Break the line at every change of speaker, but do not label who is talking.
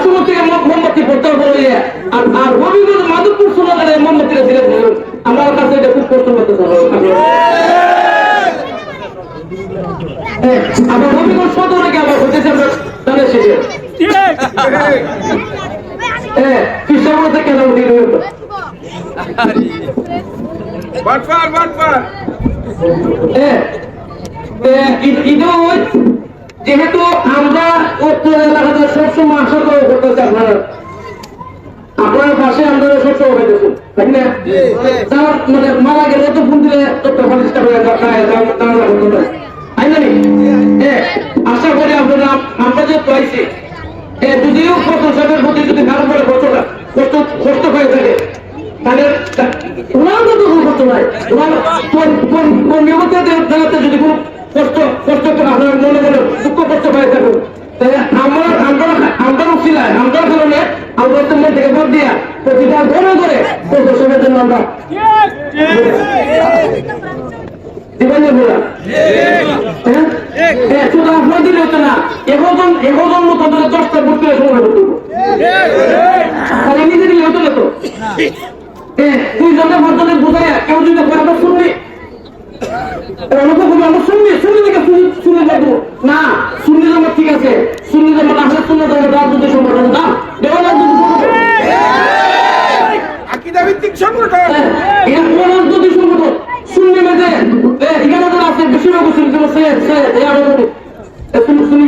সময় থেকে মোমবাতি পড়তে হবে আর হবিগঞ্জ মাধবপুর সোনাদারে মোমবাতিটা ছেড়ে দিল আমার কাছে এটা খুব কষ্ট করতেছে আবার হবিগঞ্জ সদরে গিয়ে আবার হতেছে আমরা জানে শেষে কৃষ্ণ থেকে কেন উঠে যেহেতু আমরা উত্তর এলাকাতে সবসময় আশা করে করতেছি আপনার পাশে আমরা সবসময় হইতেছেন তাই না মানে মারা গেলে তো ফোন দিলে আশা করি আপনারা আমরা যে পাইছি যদিও প্রশাসনের প্রতি যদি কারো করে কষ্ট হয়ে থাকে তাহলে ওনার তো কোনো কষ্ট নাই ওনার নিয়মিত জানাতে যদি কোনো কষ্ট আপনার মনে মনে দুঃখ কষ্ট হয়ে থাকুন আমরা উচিলায় আমরা কারণে আমরা তোমার থেকে ভোট দিয়া প্রতিটা ঘরে ঘরে প্রশাসনের জন্য আমরা শুধু আপনার দিলে হতো না এখন মতো 10টা ভোট করে সময় করতে তাহলে নিজে দিলে হতো না তো দুইজনের ভোট বোঝায় কেউ যদি আমরা শুনবি শুনে যাবো না শুনলে জমা ঠিক আছে শুনলে জমা আসলে শুনলে জমা রাজনৈতিক সংগঠন না রাজনৈতিক সংগঠন শুনলে মেঝে এখানে যারা আছে বেশিরভাগ শুনলে শুনি শুনি